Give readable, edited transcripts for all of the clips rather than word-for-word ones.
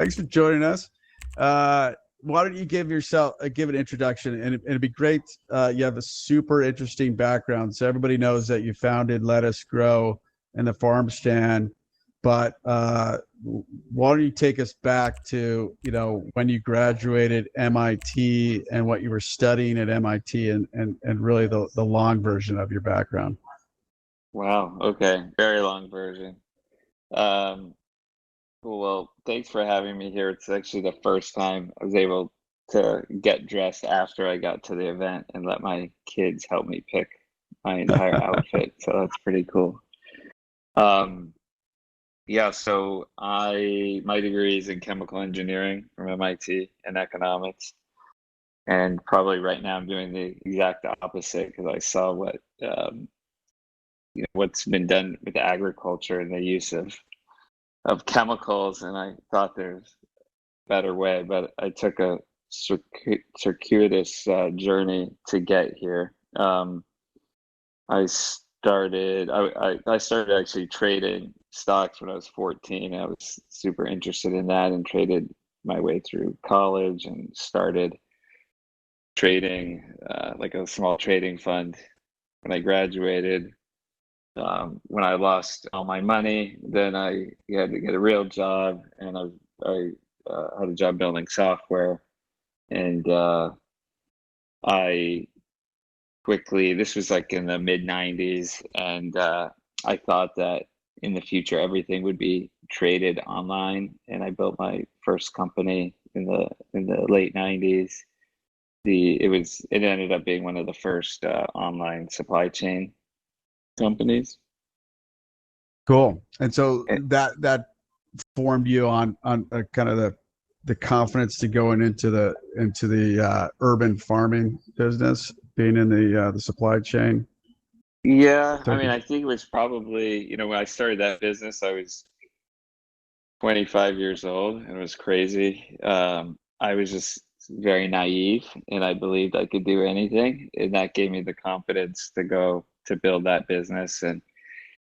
Thanks for joining us. Why don't you give an introduction, and it'd be great. You have a super interesting background, so everybody knows that you founded Lettuce Grow and the farm stand. But why don't you take us back to when you graduated MIT and what you were studying at MIT, and really the long version of your background. Wow. Okay. Very long version. Um, cool. Well, thanks for having me here. It's actually the first time I was able to get dressed after I got to the event and let my kids help me pick my entire outfit. So that's pretty cool. Um, yeah, so my degree is in chemical engineering from MIT and economics. And probably right now I'm doing the exact opposite because I saw what's been done with agriculture and the use of chemicals, and I thought there's a better way, but I took a circuitous journey to get here. I started actually trading stocks when I was 14. I was super interested in that and traded my way through college and started trading like a small trading fund when I graduated. When I lost all my money, then I had to get a real job, and I had a job building software, and I quickly, this was like in the mid 90s, and I thought that in the future everything would be traded online, and I built my first company in the late 90s. It ended up being one of the first online supply chain companies. Cool. And so that formed you on kind of the confidence to going into the urban farming business, being in the supply chain. Yeah, I mean, I think it was probably, when I started that business, I was 25 years old, and it was crazy. I was just very naive, and I believed I could do anything, and that gave me the confidence to go to build that business. And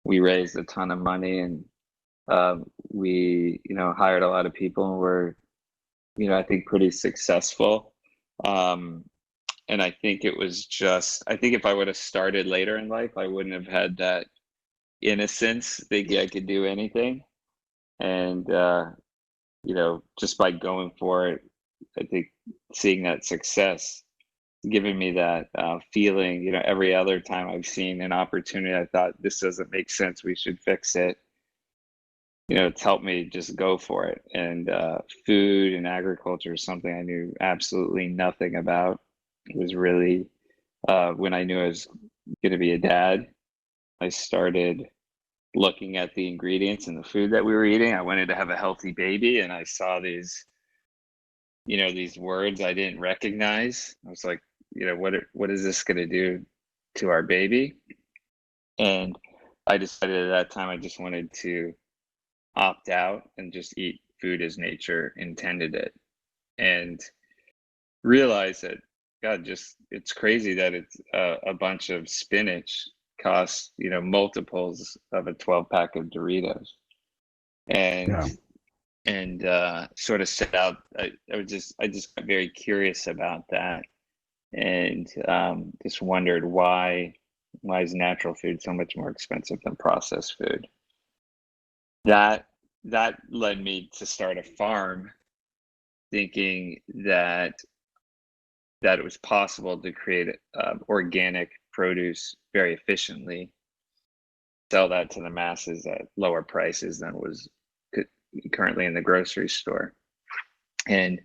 we raised a ton of money, and we, hired a lot of people, and were, I think pretty successful. Um, and I think if I would have started later in life, I wouldn't have had that innocence, thinking I could do anything. And, just by going for it, I think seeing that success, giving me that feeling, every other time I've seen an opportunity, I thought this doesn't make sense, we should fix it. It's helped me just go for it. And food and agriculture is something I knew absolutely nothing about. It was really when I knew I was going to be a dad, I started looking at the ingredients in the food that we were eating. I wanted to have a healthy baby, and I saw these words I didn't recognize. I was like, what is this going to do to our baby? And I decided at that time I just wanted to opt out and just eat food as nature intended it, and realize that, God, it's crazy that it's a bunch of spinach costs, multiples of a 12 pack of Doritos. And Yeah. sort of set out, I just got very curious about that, and just wondered why is natural food so much more expensive than processed food? That led me to start a farm, thinking that it was possible to create organic produce very efficiently, sell that to the masses at lower prices than was currently in the grocery store. And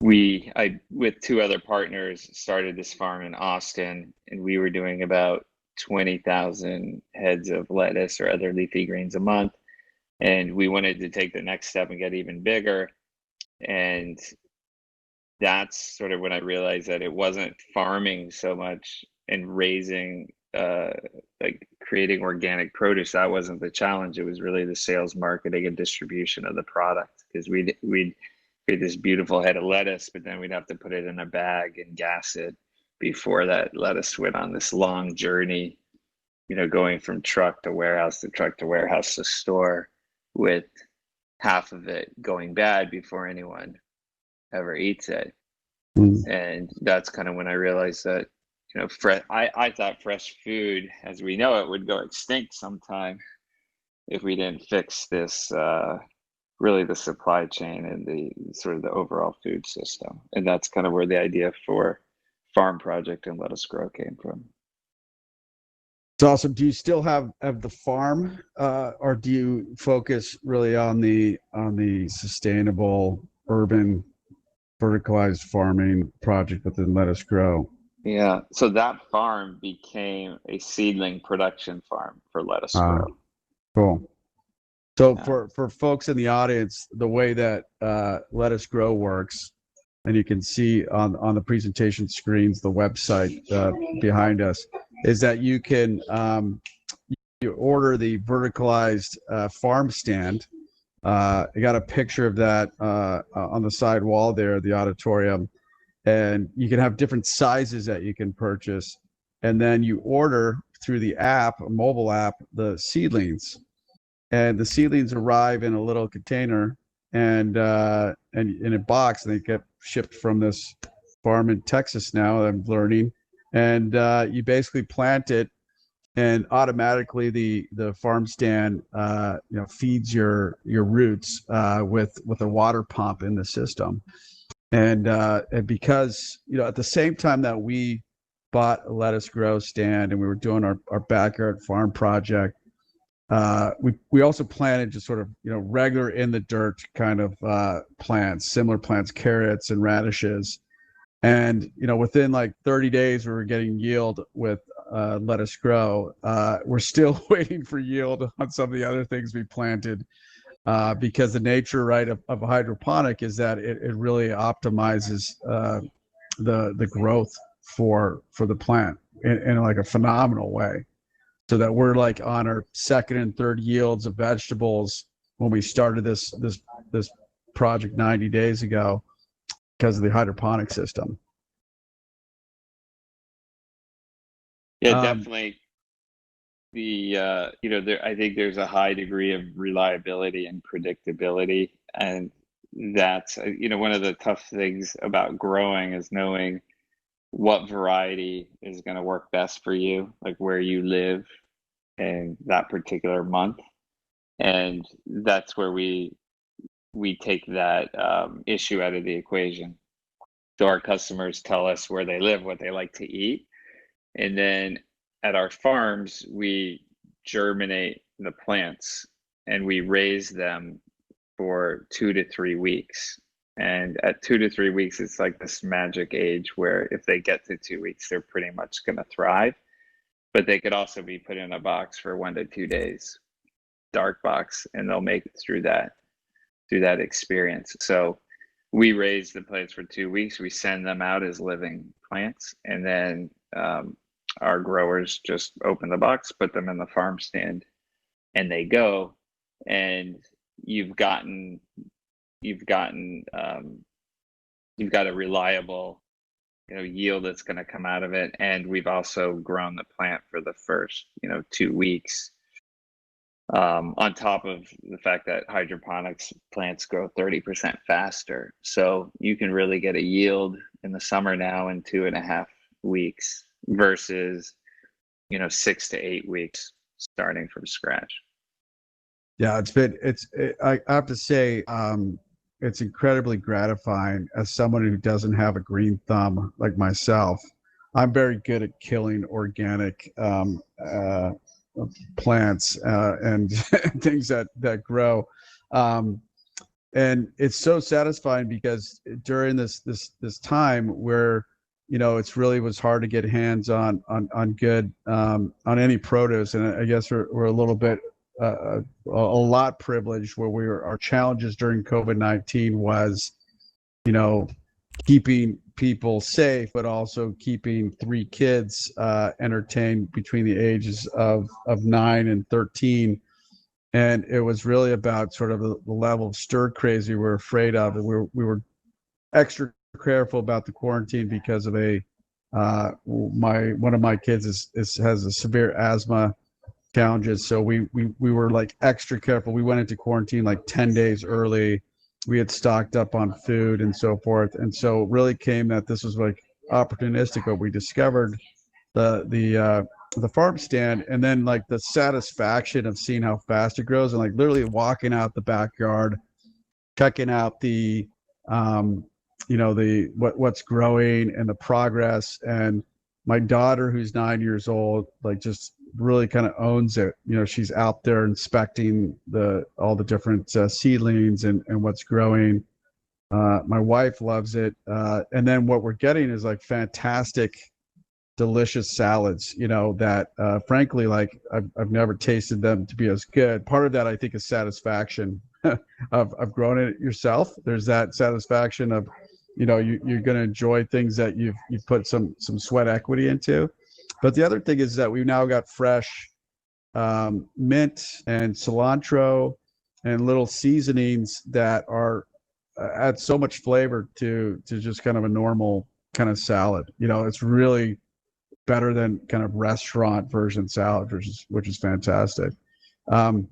I, with two other partners, started this farm in Austin, and we were doing about 20,000 heads of lettuce or other leafy greens a month. And we wanted to take the next step and get even bigger. And that's sort of when I realized that it wasn't farming so much and raising, like creating organic produce. That wasn't the challenge. It was really the sales, marketing, and distribution of the product, because we'd create this beautiful head of lettuce, but then we'd have to put it in a bag and gas it before that lettuce went on this long journey, going from truck to warehouse to truck to warehouse to store, with half of it going bad before anyone ever eats it. And that's kind of when I realized that, I thought fresh food as we know it would go extinct sometime if we didn't fix this, really the supply chain and the sort of the overall food system. And that's kind of where the idea for Farm Project and Let Us Grow came from. It's awesome. Do you still have the farm, or do you focus really on the sustainable urban verticalized farming project within Let Us Grow? Yeah, so that farm became a seedling production farm for Let Us Grow. Cool. So for folks in the audience, the way that Let Us Grow works, and you can see on the presentation screens, the website behind us, is that you can you order the verticalized farm stand. I got a picture of that on the side wall there at the auditorium, and you can have different sizes that you can purchase, and then you order through the app, a mobile app, the seedlings, and the seedlings arrive in a little container and in a box, and they get shipped from this farm in Texas now, I'm learning, and you basically plant it, and automatically the farm stand feeds your roots with a water pump in the system. And because at the same time that we bought a Let Us Grow stand and we were doing our backyard farm project, we also planted just sort of regular in the dirt kind of plants, similar plants, carrots and radishes. And within like 30 days we were getting yield with Let Us Grow. We're still waiting for yield on some of the other things we planted, because the nature, right, of hydroponic is that it really optimizes the growth for the plant in like a phenomenal way, so that we're like on our second and third yields of vegetables when we started this project 90 days ago because of the hydroponic system. Yeah, definitely. I think there's a high degree of reliability and predictability, and that's one of the tough things about growing is knowing what variety is going to work best for you, like where you live in that particular month. And that's where we take that issue out of the equation. So our customers tell us where they live, what they like to eat, and then at our farms we germinate the plants and we raise them for 2 to 3 weeks. And at 2 to 3 weeks, it's like this magic age where if they get to 2 weeks, they're pretty much going to thrive. But they could also be put in a box for 1 to 2 days, dark box, and they'll make it through that experience. So we raise the plants for 2 weeks. We send them out as living plants, and then our growers just open the box, put them in the farm stand, and they go. And you've got a reliable yield that's going to come out of it. And we've also grown the plant for the first 2 weeks, on top of the fact that hydroponics plants grow 30% faster. So you can really get a yield in the summer now in 2.5 weeks versus 6 to 8 weeks starting from scratch. Yeah, I have to say, it's incredibly gratifying as someone who doesn't have a green thumb like myself. I'm very good at killing organic plants and things that grow. And it's so satisfying because during this time where it's really was hard to get hands on good on any produce, and I guess we're a little bit a lot privileged where our challenges during COVID-19 was keeping people safe, but also keeping 3 kids entertained between the ages of 9 and 13. And it was really about sort of the level of stir crazy we're afraid of. And we were extra careful about the quarantine because of one of my kids has a severe asthma challenges. So we were like extra careful. We went into quarantine like 10 days early. We had stocked up on food and so forth. And so it really came that this was like opportunistic, but we discovered the farm stand, and then like the satisfaction of seeing how fast it grows, and like literally walking out the backyard, checking out the the what's growing and the progress. And my daughter, who's 9 years old, like just really kind of owns it. She's out there inspecting the all the different seedlings and what's growing. My wife loves it, and then what we're getting is like fantastic, delicious salads, that frankly, like I've never tasted them to be as good. Part of that, I think, is satisfaction of growing it yourself. There's that satisfaction of, you're going to enjoy things that you've put some sweat equity into. But the other thing is that we've now got fresh mint and cilantro and little seasonings that are add so much flavor to just kind of a normal kind of salad. It's really better than kind of restaurant version salad, which is fantastic. Um,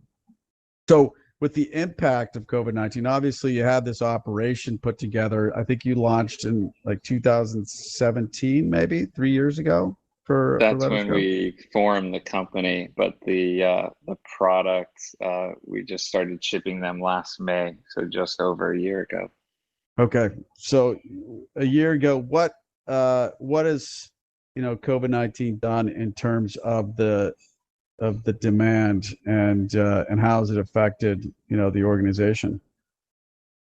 so with the impact of COVID-19, obviously you had this operation put together. I think you launched in like 2017, maybe 3 years ago for That's Let Us when Go. we formed the company, but the products we just started shipping them last May, so just over a year ago. Okay, so a year ago, what has COVID-19 done in terms of the demand, and how has it affected the organization?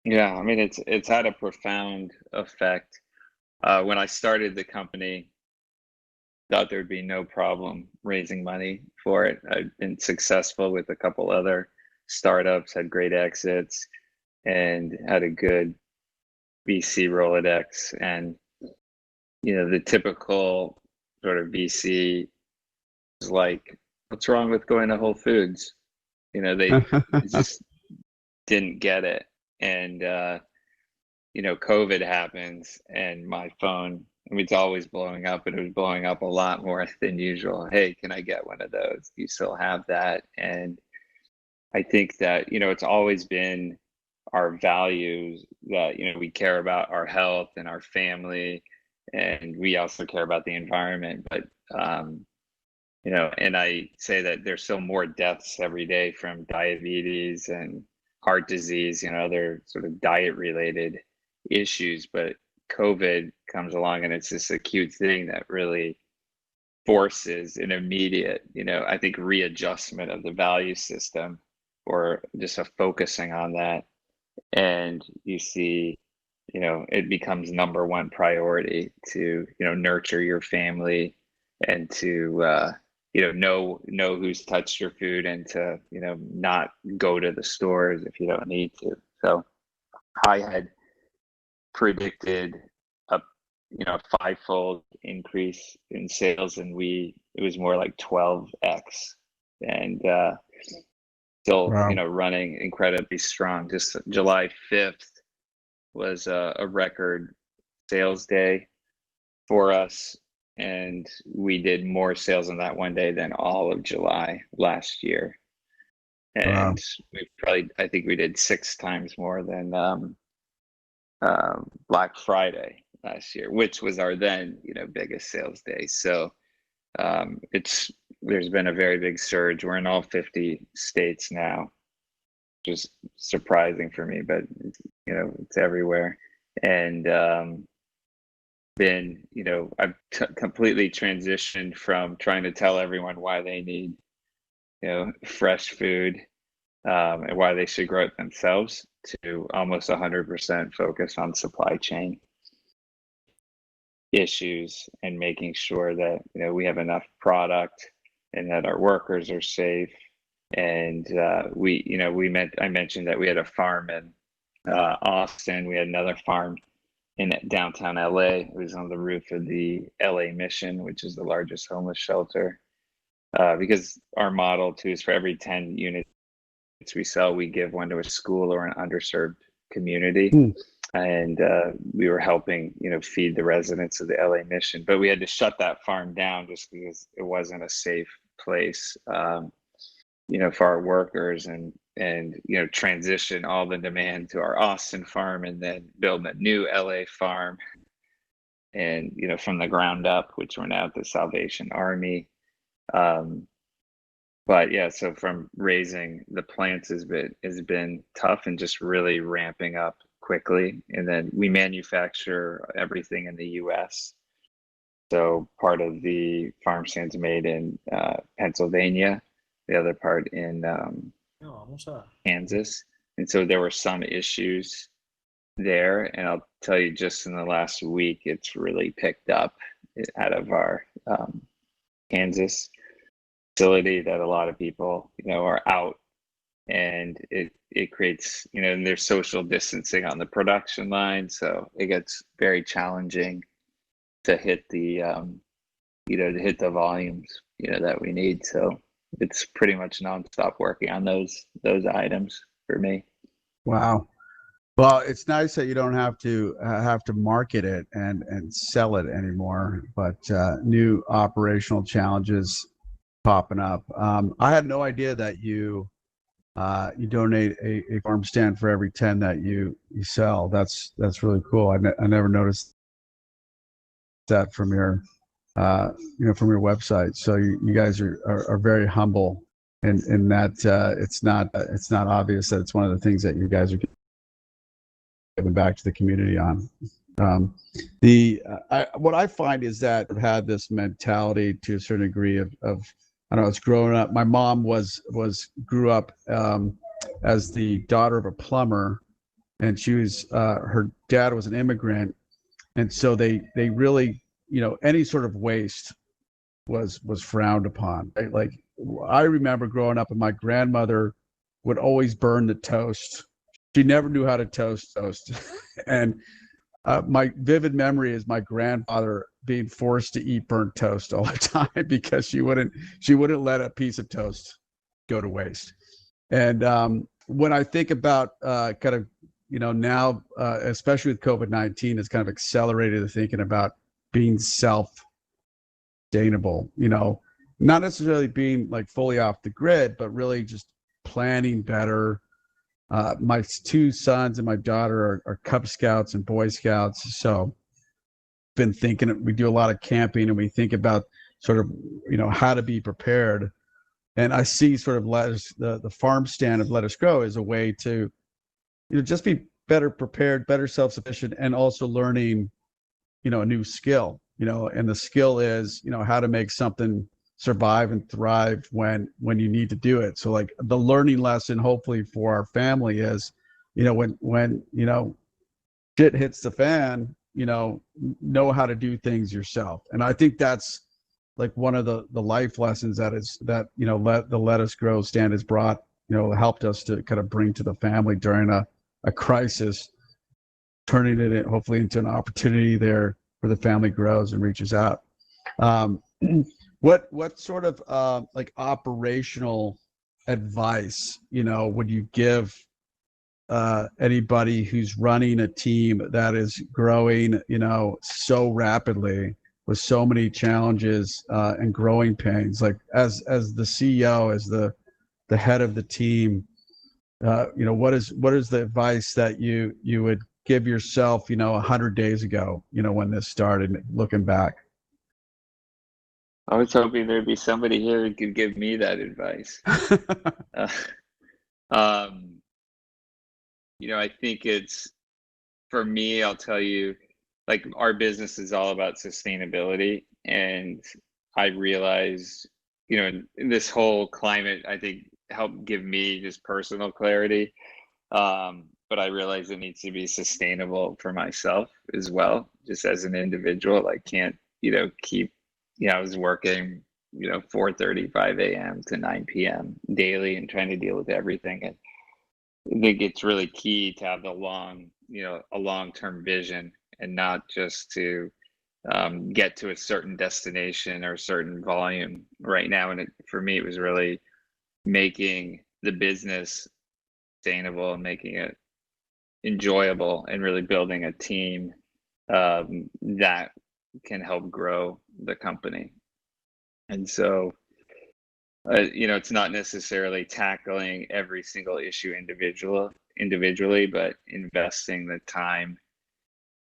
Yeah, I mean it's had a profound effect. When I started the company, thought there would be no problem raising money for it. I've been successful with a couple other startups, had great exits, and had a good VC Rolodex. And the typical sort of VC is like, "What's wrong with going to Whole Foods?" They just didn't get it. And COVID happens, and my phone, I mean, it's always blowing up, but it was blowing up a lot more than usual. Hey, can I get one of those? Do you still have that? And I think that, it's always been our values that, we care about our health and our family, and we also care about the environment. But, and I say that there's still more deaths every day from diabetes and heart disease, other sort of diet related issues. But COVID comes along, and it's this acute thing that really forces an immediate, I think, readjustment of the value system, or just a focusing on that. And you see, it becomes number one priority to, nurture your family, and to, know who's touched your food, and to, not go to the stores if you don't need to. So I had predicted a, fivefold increase in sales, and it was more like 12x. And still, Wow. running incredibly strong. Just July 5th was a record sales day for us, and we did more sales on that one day than all of July last year. Wow. And I think we did 6 times more than Black Friday last year, which was our then, biggest sales day. So there's been a very big surge. We're in all 50 states now, which is surprising for me, but it's everywhere. And I've completely transitioned from trying to tell everyone why they need, fresh food, and why they should grow it themselves, to almost 100% focus on supply chain issues, and making sure that we have enough product, and that our workers are safe. And I mentioned that we had a farm in Austin. We had another farm in downtown LA. It was on the roof of the LA Mission, which is the largest homeless shelter. Because our model too is, for every 10 units we sell, we give one to a school or an underserved community. Hmm. And we were helping, feed the residents of the LA Mission. But we had to shut that farm down just because it wasn't a safe place, for our workers, and transition all the demand to our Austin farm, and then build a new LA farm, and from the ground up, which we're now the Salvation Army. But yeah, so from raising the plants has been tough, and just really ramping up quickly. And then we manufacture everything in the US. So part of the farm stands made in Pennsylvania, the other part in Kansas. And so there were some issues there. And I'll tell you, just in the last week, it's really picked up out of our Kansas facility, that a lot of people, are out, and it creates, and there's social distancing on the production line. So it gets very challenging to hit the, volumes, that we need. So it's pretty much nonstop working on those items for me. Wow. Well, it's nice that you don't have to market it and sell it anymore, but new operational challenges popping up. I had no idea that you donate a farm stand for every 10 that you sell. That's really cool. I never noticed that from your from your website. So you guys are very humble, in that it's not obvious that it's one of the things that you guys are giving back to the community on. What I find is that I've had this mentality to a certain degree of I don't know, it's growing up. My mom grew up as the daughter of a plumber, and she was her dad was an immigrant, and so they really, any sort of waste was frowned upon. Right? Like, I remember growing up, and my grandmother would always burn the toast. She never knew how to toast, and my vivid memory is my grandfather being forced to eat burnt toast all the time because she wouldn't let a piece of toast go to waste. And when I think about kind of, now, especially with COVID-19, it's kind of accelerated the thinking about being self-sustainable, not necessarily being like fully off the grid, but really just planning better. My two sons and my daughter are Cub Scouts and Boy Scouts. So been thinking, we do a lot of camping, and we think about sort of, how to be prepared. And I see sort of the farm stand of Let Us Grow as a way to, just be better prepared, better self-sufficient, and also learning, a new skill, and the skill is, how to make something survive and thrive when you need to do it. So like the learning lesson, hopefully for our family, is, when shit hits the fan, know how to do things yourself. And I think that's like one of the life lessons that Let Us Grow stand has brought, helped us to kind of bring to the family during a crisis, turning it hopefully into an opportunity there where the family grows and reaches out. What sort of like operational advice, would you give anybody who's running a team that is growing, so rapidly with so many challenges and growing pains? Like as the CEO, as the head of the team, what is the advice that you would give yourself, 100 days ago, when this started, looking back? I was hoping there'd be somebody here who could give me that advice. I think it's, for me, I'll tell you, like, our business is all about sustainability. And I realize, in this whole climate, I think helped give me just personal clarity. But I realize it needs to be sustainable for myself as well, just as an individual. I can't, keep, I was working, 4:35 a.m. to 9 p.m. daily and trying to deal with everything. And I think it's really key to have a long-term vision, and not just to get to a certain destination or a certain volume right now. And for me, it was really making the business sustainable and making it enjoyable, and really building a team that can help grow the company. And so it's not necessarily tackling every single issue individually, but investing the time,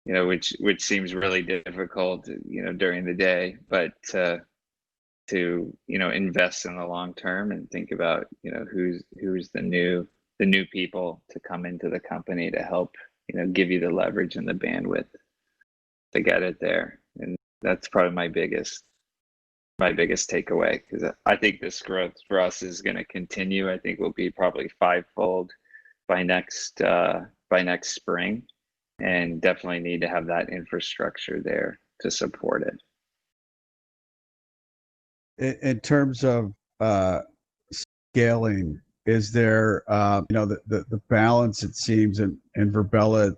which seems really difficult, during the day, but to invest in the long term and think about, who's the new people to come into the company to help, give you the leverage and the bandwidth to get it there. And that's probably my biggest takeaway, because I think this growth for us is going to continue. I think we'll be probably fivefold by next spring, and definitely need to have that infrastructure there to support it. In terms of scaling, is there the balance? It seems in Virbela,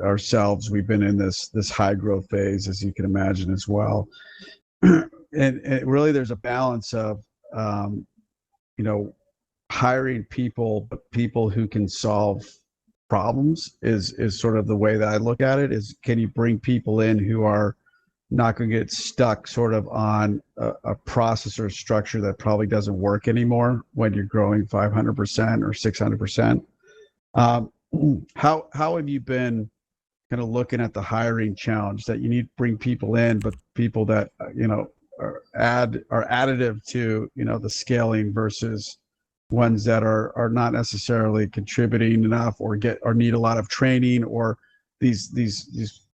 ourselves, we've been in this high growth phase, as you can imagine, as well. And really, there's a balance of hiring people, but people who can solve problems is sort of the way that I look at it. Is, can you bring people in who are not going to get stuck sort of on a process or structure that probably doesn't work anymore when you're growing 500% or 600%? How have you been kind of looking at the hiring challenge, that you need to bring people in, but people that are additive to the scaling, versus ones that are not necessarily contributing enough, or need a lot of training, or these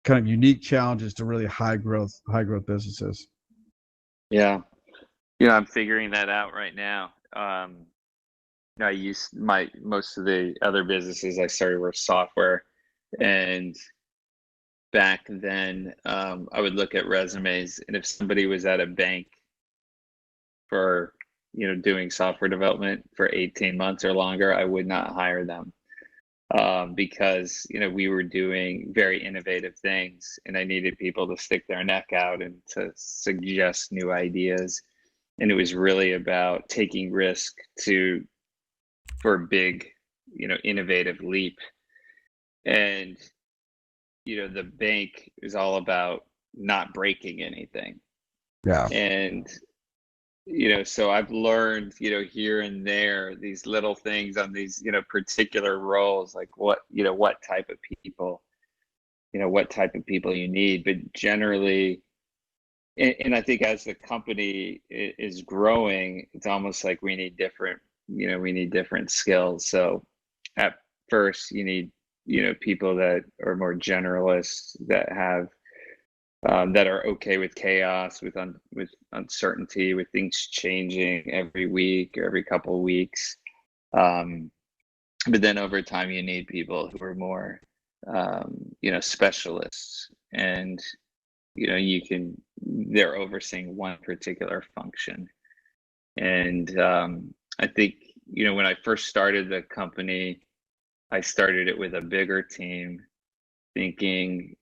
kind of unique challenges to really high growth businesses? Yeah, I'm figuring that out right now. I used most of the other businesses I started were software, and back then I would look at resumes, and if somebody was at a bank for doing software development for 18 months or longer, I would not hire them, because we were doing very innovative things, and I needed people to stick their neck out and to suggest new ideas. And it was really about taking risk for a big innovative leap. And the bank is all about not breaking anything. Yeah. And so I've learned, here and there, these little things on these, particular roles, like what type of people you need. But generally, and I think as the company is growing, it's almost like we need different skills. So at first you need, people that are more generalists, that have that are okay with chaos, with uncertainty, with things changing every week or every couple of weeks. But then over time, you need people who are more, specialists, and they're overseeing one particular function. And I think when I first started the company, I started it with a bigger team, thinking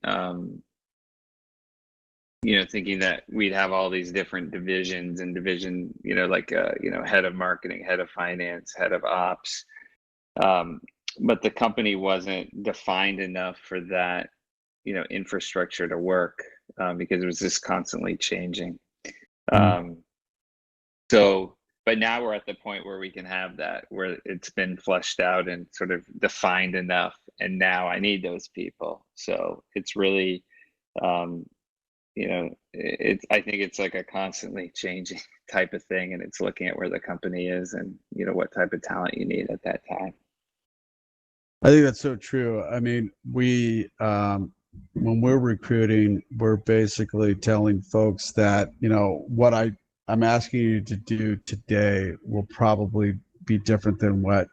that we'd have all these different divisions, and like head of marketing, head of finance, head of ops. But the company wasn't defined enough for that, infrastructure to work, because it was just constantly changing. But now we're at the point where we can have that, where it's been fleshed out and sort of defined enough, and now I need those people. So it's really, I think it's like a constantly changing type of thing, and it's looking at where the company is and what type of talent you need at that time. I think that's so true. I mean, we when we're recruiting, we're basically telling folks that what I'm asking you to do today will probably be different than what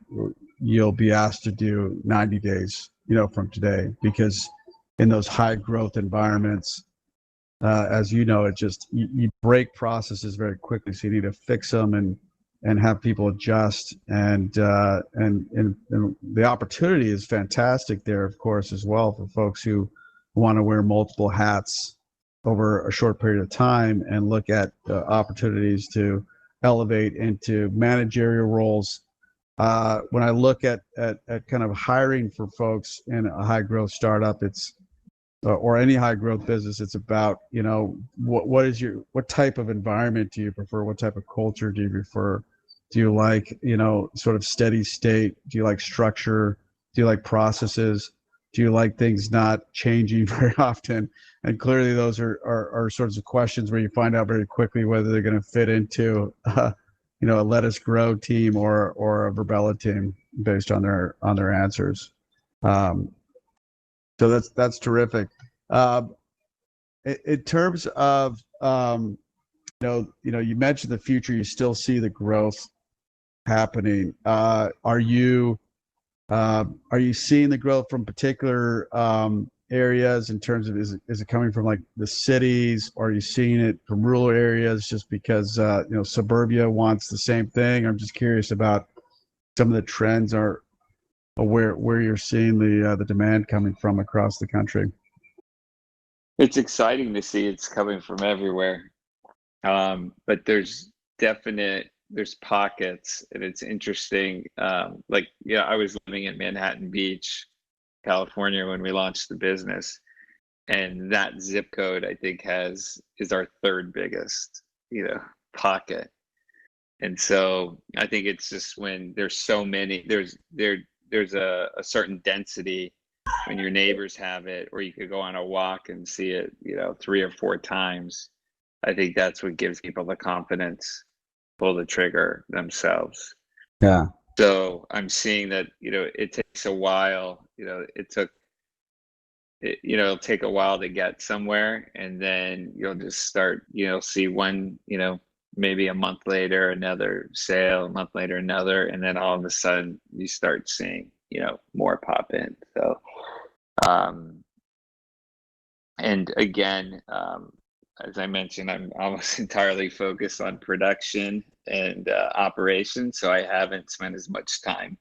you'll be asked to do 90 days from today, because in those high growth environments, as it just you break processes very quickly, so you need to fix them and have people adjust, and the opportunity is fantastic there, of course, as well, for folks who want to wear multiple hats over a short period of time and look at opportunities to elevate into managerial roles. When I look at kind of hiring for folks in a high growth startup, it's or any high growth business, it's about, you know, what type of environment do you prefer? What type of culture do you prefer? Do you like, you know, sort of steady state? Do you like structure? Do you like processes? Do you like things not changing very often? And clearly those are sorts of questions where you find out very quickly whether they're going to fit into, you know, a Let Us Grow team or a Virbela team based on their answers. So that's terrific. In terms of, you mentioned the future, you still see the growth happening. Are you seeing the growth from particular areas in terms of, is it coming from like the cities, or are you seeing it from rural areas just because suburbia wants the same thing? I'm just curious about some of the trends or where you're seeing the demand coming from across the country. It's exciting to see it's coming from everywhere. But there's pockets, and it's interesting. I was living in Manhattan Beach, California when we launched the business, and that zip code I think is our third biggest, pocket. And so I think it's just when there's so many, there's a certain density when your neighbors have it, or you could go on a walk and see it, 3 or 4 times. I think that's what gives people the confidence, pull the trigger themselves. Yeah. So I'm seeing that, it takes a while, it'll take a while to get somewhere, and then you'll just start, see one, maybe a month later, another sale, a month later, another, and then all of a sudden you start seeing, more pop in. So, and again, as I mentioned, I'm almost entirely focused on production and operations, so I haven't spent as much time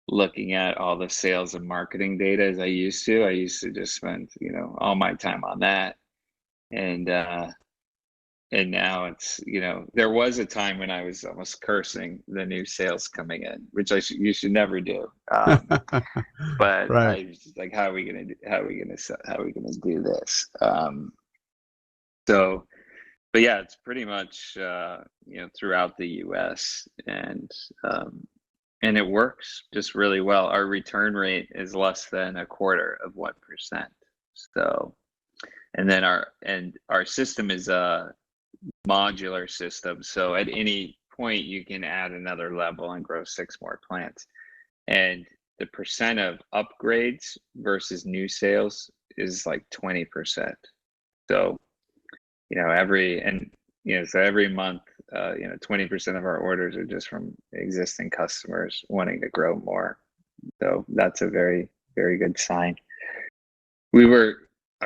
looking at all the sales and marketing data as I used to. I used to just spend, all my time on that, and now it's, there was a time when I was almost cursing the new sales coming in, which you should never do. But Right. I was just like, how are we gonna do this? So, but yeah, it's pretty much throughout the U.S. and it works just really well. Our return rate is less than 0.25%. So, and then our system is a modular system. So at any point you can add another level and grow 6 more plants. And the percent of upgrades versus new sales is like 20%. So, every month, 20% of our orders are just from existing customers wanting to grow more. So that's a very, very good sign. I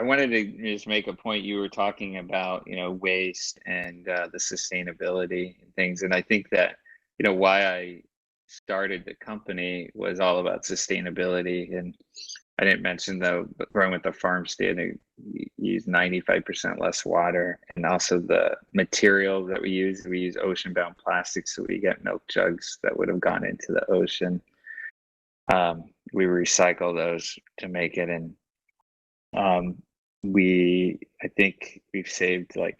wanted to just make a point. You were talking about, waste and the sustainability and things. And I think that, why I started the company was all about sustainability. And I didn't mention though, but growing with the farm stand, we use 95% less water, and also the material that we use ocean-bound plastics, so we get milk jugs that would have gone into the ocean. We recycle those to make it, and I think we've saved, like,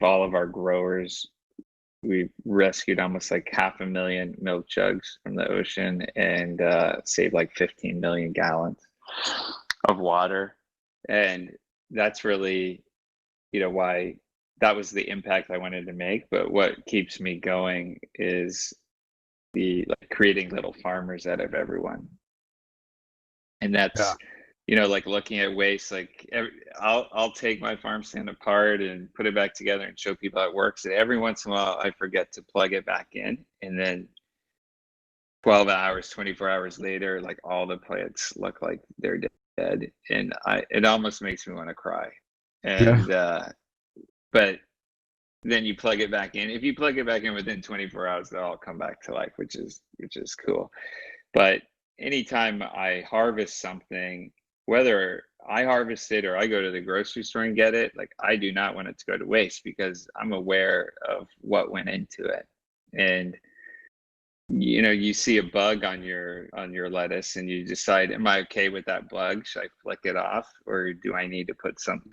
all of our growers, we've rescued almost like 500,000 milk jugs from the ocean, and saved like 15 million gallons of water. And that's really, why that was the impact I wanted to make. But what keeps me going is creating little farmers out of everyone. And that's, like looking at waste, I'll take my farm stand apart and put it back together and show people how it works. And every once in a while I forget to plug it back in, and then 12 hours, 24 hours later, like, all the plants look like they're dead. And it almost makes me want to cry. And but then you plug it back in. If you plug it back in within 24 hours, they'll all come back to life, which is cool. But anytime I harvest something, whether I harvest it or I go to the grocery store and get it, like, I do not want it to go to waste, because I'm aware of what went into it. And you see a bug on your lettuce and you decide, am I okay with that bug? Should I flick it off, or do I need to put, something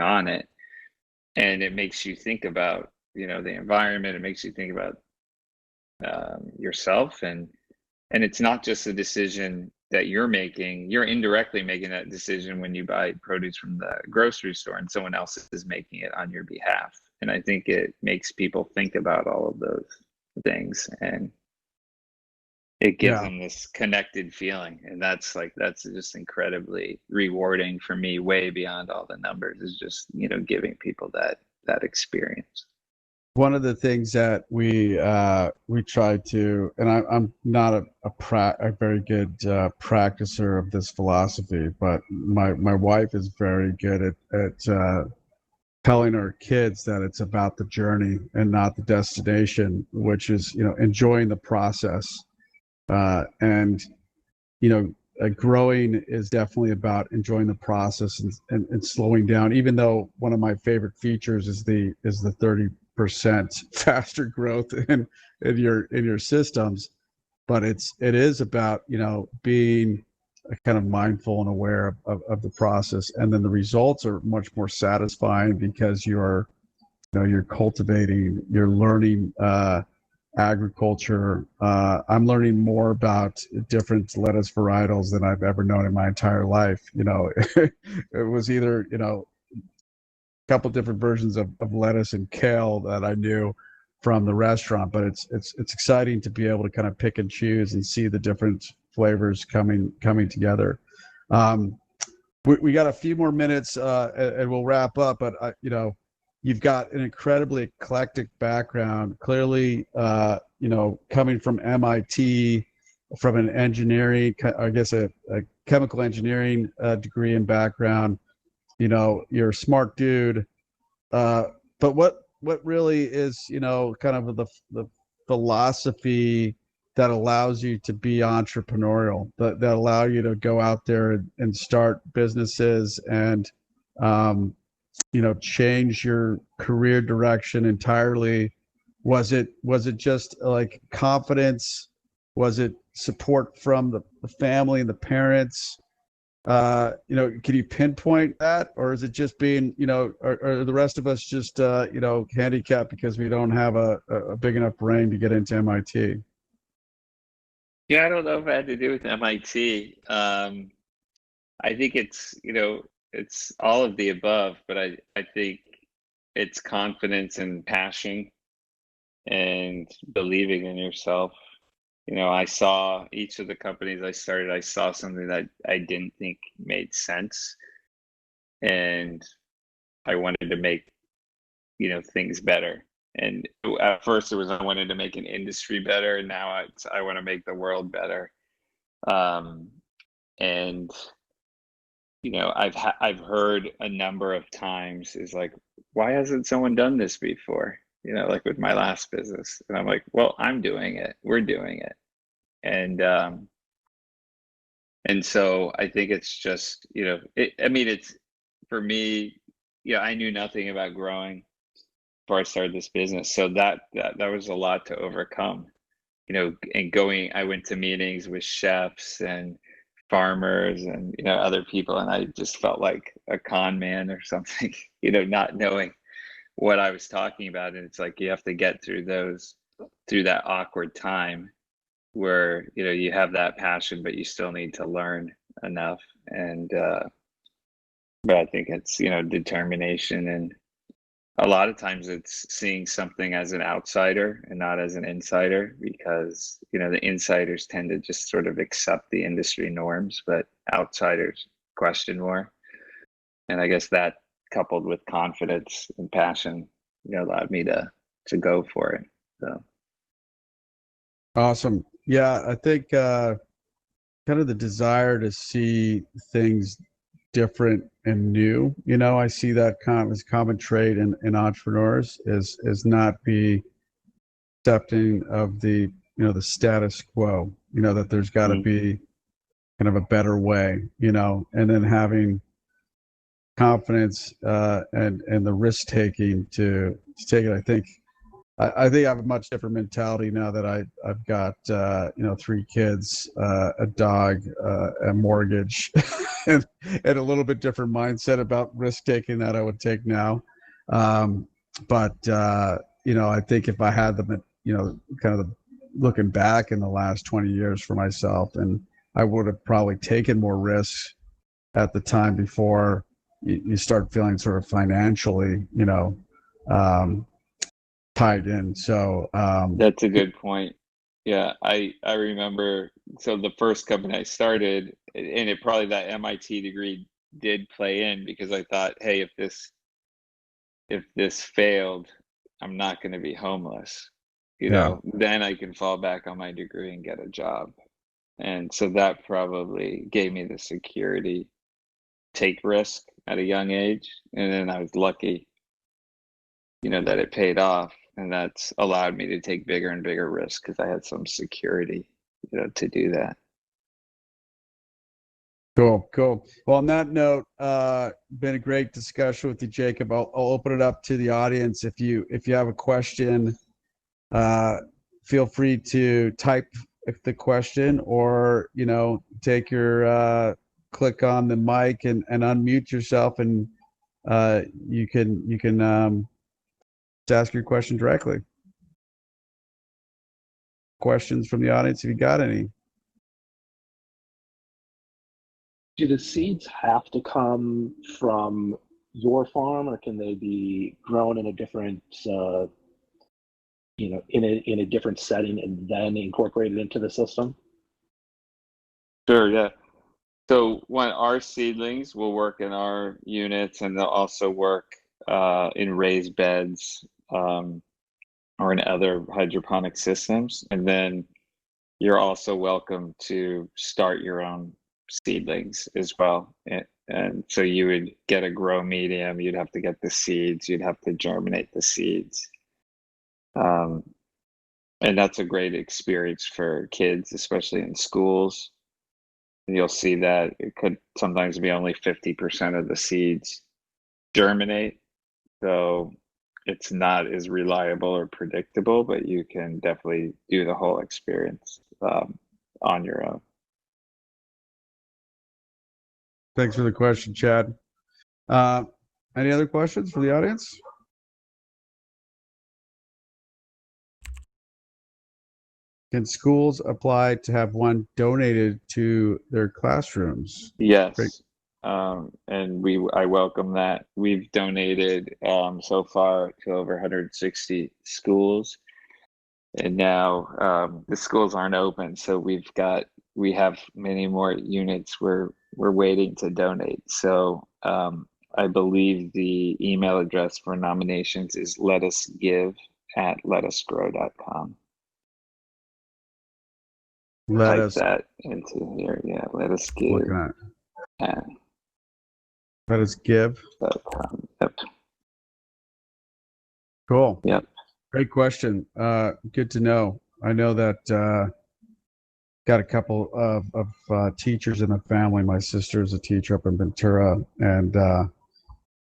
on it? And it makes you think about, the environment. It makes you think about yourself, and it's not just a decision that you're making. You're indirectly making that decision when you buy produce from the grocery store, and someone else is making it on your behalf. And I think it makes people think about all of those things, and it gives Yeah. them this connected feeling. And that's just incredibly rewarding for me, way beyond all the numbers, is just, giving people that experience. One of the things that we try to, and I'm not a very good practicer of this philosophy, but my wife is very good at telling our kids that it's about the journey and not the destination, which is, enjoying the process. And growing is definitely about enjoying the process and slowing down. Even though one of my favorite features is the 30% faster growth in your systems, but it is about being kind of mindful and aware of the process, and then the results are much more satisfying because you're cultivating, you're learning agriculture. I'm learning more about different lettuce varietals than I've ever known in my entire life. It was either a couple different versions of lettuce and kale that I knew from the restaurant, but it's exciting to be able to kind of pick and choose and see the different flavors coming together. We got a few more minutes, and we'll wrap up. But you've got an incredibly eclectic background. Clearly, coming from MIT, from an engineering, I guess a chemical engineering degree and background. You're a smart dude. But what really is, kind of the philosophy that allows you to be entrepreneurial, that allow you to go out there and start businesses and change your career direction entirely? Was it just like confidence? Was it support from the family and the parents? Can you pinpoint that, or is it just being, are the rest of us just handicapped because we don't have a big enough brain to get into MIT? Yeah, I don't know if it had to do with MIT. I think it's all of the above, but I think it's confidence and passion and believing in yourself. I saw each of the companies I started, I saw something that I didn't think made sense. And I wanted to make, things better. And at first it was, I wanted to make an industry better. And now I want to make the world better. And I've heard a number of times is like, why hasn't someone done this before? Like with my last business. And I'm like, well, I'm doing it. We're doing it. And so I think it's just, it's for me, I knew nothing about growing before I started this business. So that was a lot to overcome, and I went to meetings with chefs and farmers and, other people, and I just felt like a con man or something, not knowing what I was talking about. And it's like, you have to get through that awkward time where, you have that passion, but you still need to learn enough. And, but I think it's, determination, and a lot of times it's seeing something as an outsider and not as an insider, because, the insiders tend to just sort of accept the industry norms, but outsiders question more. And I guess that, coupled with confidence and passion, allowed me to go for it. So. Awesome. Yeah, I think kind of the desire to see things different and new. I see that as common trait in entrepreneurs is not be accepting of the the status quo. That there's got to be kind of a better way. And then having confidence and the risk taking to take it. I think I think I have a much different mentality now that I've got 3 kids, a dog, a mortgage, and a little bit different mindset about risk taking that I would take now. But I think if I had the kind of looking back in the last 20 years for myself, and I would have probably taken more risks at the time before you start feeling sort of financially, tied in. So That's a good point. Yeah, I remember. So the first company I started, and it probably that MIT degree did play in because I thought, hey, if this failed, I'm not going to be homeless. yeah, Then I can fall back on my degree and get a job. And so that probably gave me the security, take risk at a young age. And then I was lucky, that it paid off. And that's allowed me to take bigger and bigger risks because I had some security, to do that. cool. Well, on that note, been a great discussion with you, Jacob. I'll open it up to the audience. If you have a question, feel free to type the question, or take your click on the mic and unmute yourself, and you can ask your question directly. Questions from the audience, if you got any. Do the seeds have to come from your farm, or can they be grown in a different, in a different setting and then incorporated into the system? Sure, yeah. So when our seedlings will work in our units, and they'll also work in raised beds or in other hydroponic systems. And then you're also welcome to start your own seedlings as well. And so you would get a grow medium, you'd have to get the seeds, you'd have to germinate the seeds. And that's a great experience for kids, especially in schools. And you'll see that it could sometimes be only 50% of the seeds germinate. So it's not as reliable or predictable, but you can definitely do the whole experience on your own. Thanks for the question, Chad. Any other questions for the audience? Can schools apply to have one donated to their classrooms? Yes. Great. And I welcome that. We've donated so far to over 160 schools, and now the schools aren't open, so we have many more units we're waiting to donate. So I believe the email address for nominations is letusgive@letusgrow.com. Type that into here. Yeah, let us give. Looking at it. Let us give. Yep. Cool. Yep. Great question. Good to know. I know that got a couple of teachers in the family. My sister is a teacher up in Ventura, and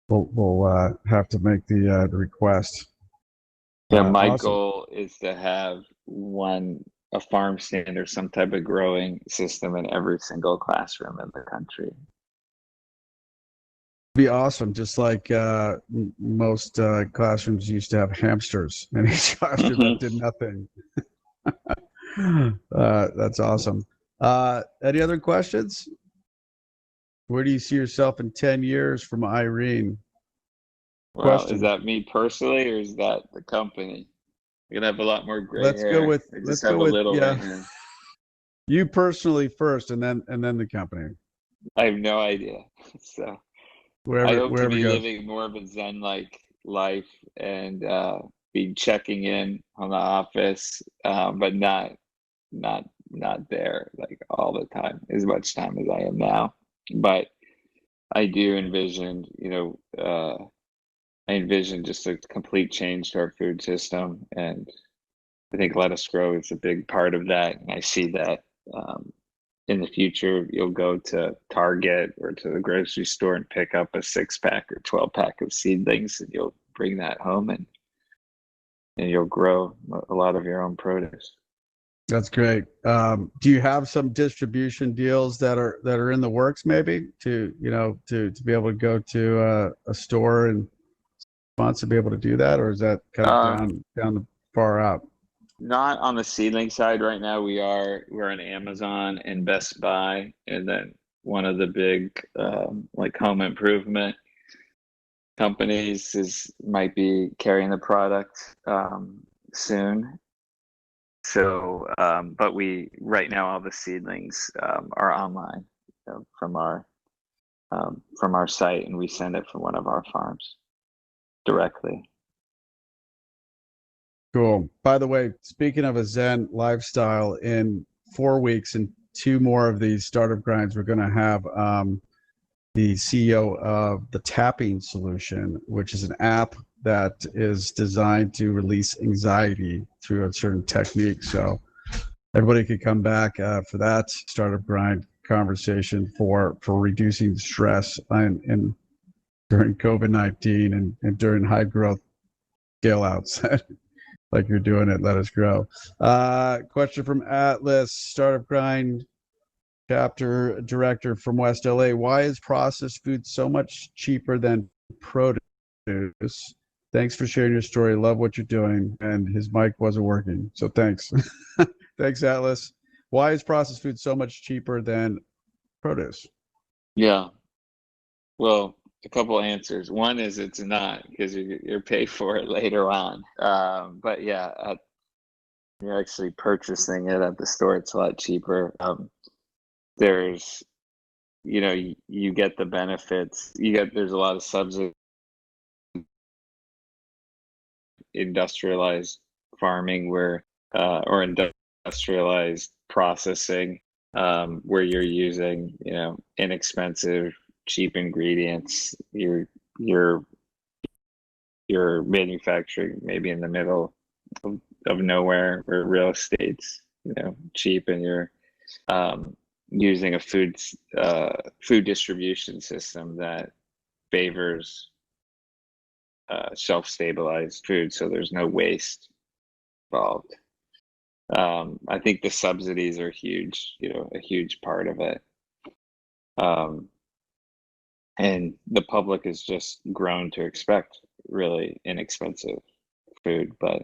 we'll have to make the request. Yeah, my awesome. goal is to have a farm stand or some type of growing system in every single classroom in the country. Be awesome. Just like most classrooms used to have hamsters in each classroom that did nothing. That's awesome. Any other questions? Where do you see yourself in 10 years, from Irene? Well, is that me personally, or is that the company? You're gonna have a lot more gray let's hair. Go with right here. You personally first, and then the company. I have no idea. So I hope to be living more of a Zen-like life, and be checking in on the office, but not there like all the time, as much time as I am now. But I do envision, I envision just a complete change to our food system, and I think Let Us Grow is a big part of that. And I see that in the future, you'll go to Target or to the grocery store and pick up a 6-pack or 12-pack of seedlings, and you'll bring that home, and and you'll grow a lot of your own produce. That's great. Do you have some distribution deals that are in the works, maybe to be able to go to a store and wants to be able to do that, or is that kind of down the far out? Not on the seedling side right now. We're on Amazon and Best Buy, and then one of the big like home improvement companies might be carrying the product soon. So, but right now all the seedlings are online from our site, and we send it from one of our farms directly. Cool. By the way, speaking of a Zen lifestyle, in 4 weeks and 2 more of these startup grinds, we're going to have the CEO of the Tapping Solution, which is an app that is designed to release anxiety through a certain technique. So everybody could come back for that startup grind conversation for reducing stress and during COVID-19 and during high growth scale outs like you're doing at Let Us Grow. Question from Atlas, startup grind chapter director from West LA. Why is processed food so much cheaper than produce? Thanks for sharing your story. Love what you're doing. And his mic wasn't working, so thanks. Thanks, Atlas. Why is processed food so much cheaper than produce? Yeah. Well, a couple answers. One is it's not, because you're paid for it later on. But yeah, you're actually purchasing it at the store. It's a lot cheaper. There's, you get the benefits. There's a lot of subsidies. Industrialized farming or industrialized processing, where you're using inexpensive, cheap ingredients. You're manufacturing maybe in the middle of nowhere, where real estate's cheap, and you're using a food distribution system that favors shelf-stabilized food, so there's no waste involved. I think the subsidies are huge, a huge part of it. And the public has just grown to expect really inexpensive food, but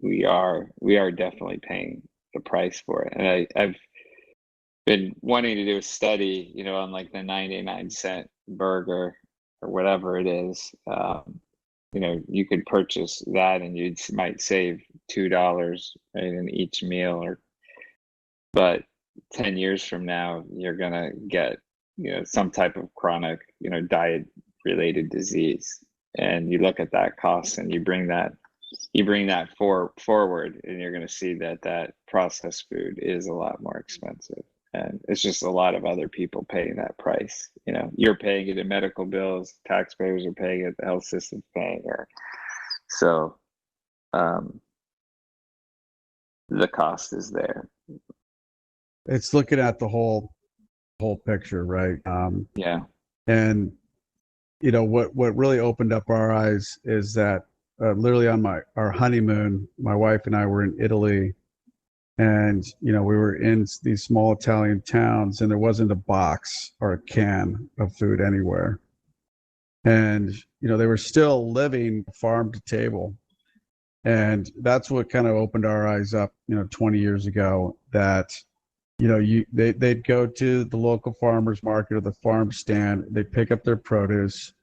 we are definitely paying the price for it. And I've been wanting to do a study, on like the 99-cent burger or whatever it is. You could purchase that and you might save $2, right, in each meal, but 10 years from now, you're gonna get, some type of chronic, diet related disease. And you look at that cost and you bring that forward, and you're gonna see that processed food is a lot more expensive. And it's just a lot of other people paying that price. You're paying it in medical bills, taxpayers are paying it, the health system's paying it. So the cost is there. It's looking at the whole picture, right? Yeah. And what really opened up our eyes is that literally on our honeymoon, my wife and I were in Italy. And, we were in these small Italian towns, and there wasn't a box or a can of food anywhere. And, they were still living farm to table. And that's what kind of opened our eyes up, 20 years ago, that, they'd go to the local farmer's market or the farm stand, they'd pick up their produce,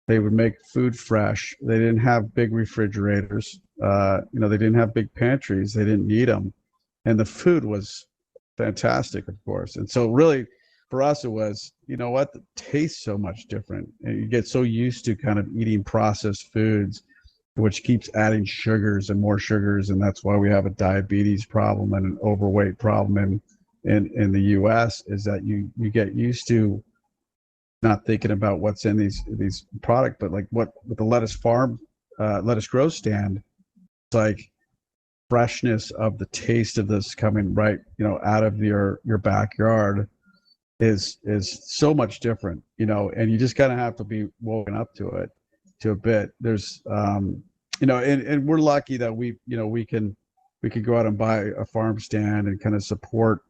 they would make food fresh. They didn't have big refrigerators. They didn't have big pantries. They didn't need them. And the food was fantastic, of course. And so really for us, it was, it tastes so much different. And you get so used to kind of eating processed foods, which keeps adding sugars and more sugars. And that's why we have a diabetes problem and an overweight problem in the US, is that you get used to not thinking about what's in these products, but like what with the lettuce grow stand, it's like freshness of the taste of this coming right, out of your backyard is so much different, and you just kind of have to be woken up to it to a bit. There's and we're lucky that we can go out and buy a farm stand and kind of support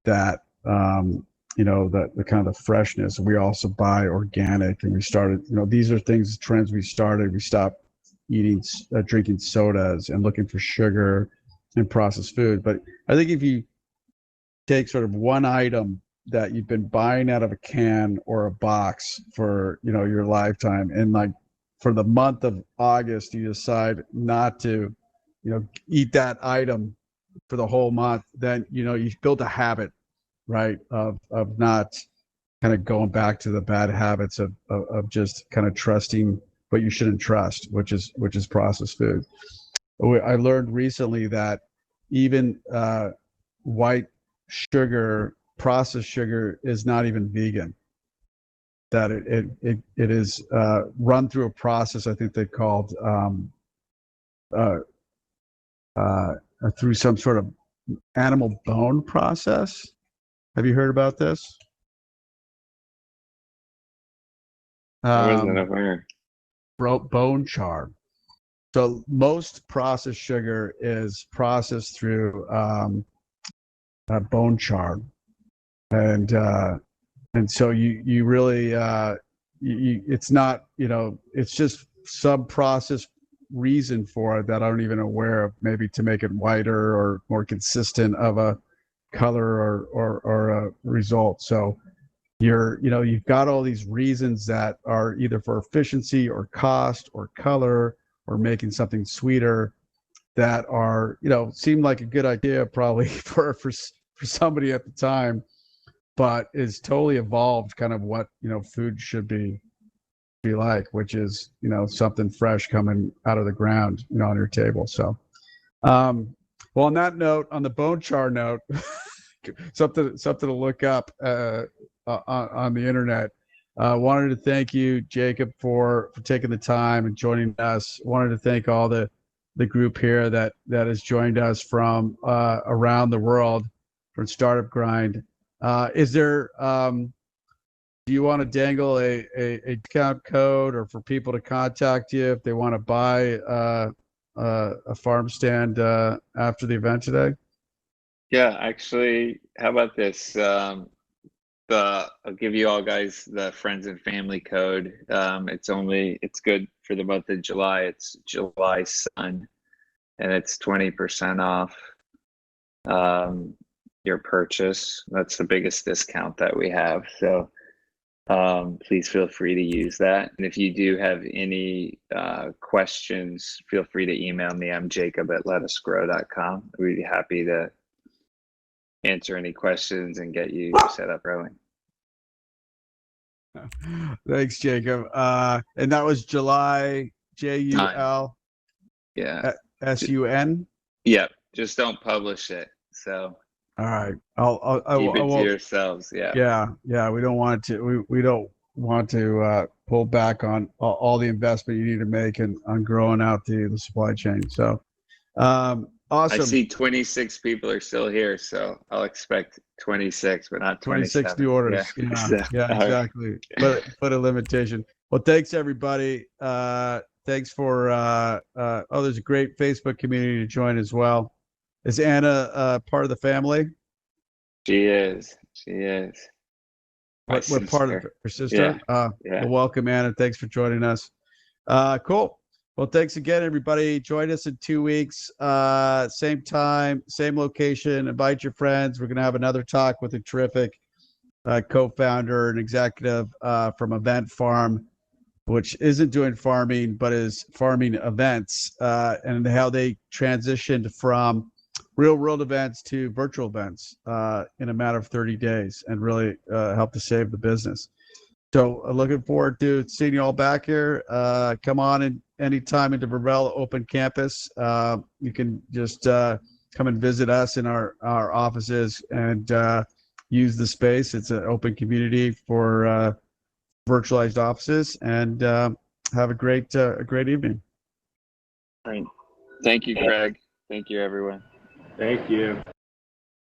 that, the kind of the freshness. We also buy organic, and we started, these are trends we started. We stopped drinking sodas and looking for sugar and processed food. But I think if you take sort of one item that you've been buying out of a can or a box for, your lifetime, and like for the month of August, you decide not to, eat that item for the whole month, then, you've built a habit, right, of not kind of going back to the bad habits of just kind of trusting what you shouldn't trust, which is processed food. I learned recently that even white sugar, processed sugar, is not even vegan. That it is run through a process, I think they called through some sort of animal bone process. Have you heard about this? I wasn't aware. Bone char. So most processed sugar is processed through bone char, and so you really it's not, it's just some processed reason for it that I don't even aware of, maybe to make it whiter or more consistent of a color or a result. So you've got all these reasons that are either for efficiency or cost or color or making something sweeter that are, seem like a good idea probably for somebody at the time, but is totally evolved kind of what, food should be like, which is, something fresh coming out of the ground, on your table. So, well, on that note, on the bone char note, something to look up on the internet. Wanted to thank you, Jacob, for taking the time and joining us. Wanted to thank all the group here that has joined us from around the world from Startup Grind. Is there do you want to dangle a discount code, or for people to contact you if they want to buy a farm stand after the event today? Yeah, actually, how about this? I'll give you all guys the friends and family code. It's good for the month of July. It's July Sun, and it's 20% off your purchase. That's the biggest discount that we have. So please feel free to use that. And if you do have any questions, feel free to email me. I'm jacob@lettucegrow.com. We'd be happy to answer any questions and get you set up rolling. Thanks, Jacob. And that was July, JUL. Yeah. SUN. Yep. Just don't publish it. So. All right. Keep it to yourselves. Yeah. Yeah. We don't want to. We don't want to pull back on all the investment you need to make on growing out the supply chain. So, awesome. I see 26 people are still here, so I'll expect 26, but not 26 new orders. Yeah, exactly. Put a limitation. Well, thanks everybody. Thanks for there's a great Facebook community to join as well. Is Anna part of the family? She is. What part of her sister? Yeah. Well, welcome, Anna. Thanks for joining us. Cool. Well, thanks again, everybody. Join us in 2 weeks. Same time, same location. Invite your friends. We're going to have another talk with a terrific co-founder and executive from Event Farm, which isn't doing farming, but is farming events, and how they transitioned from real world events to virtual events in a matter of 30 days and really helped to save the business. So looking forward to seeing you all back here. Come on in anytime into Virbela Open Campus. You can just come and visit us in our offices and use the space. It's an open community for virtualized offices, and have a great evening. All right. Thank you, Craig. Thank you, everyone. Thank you.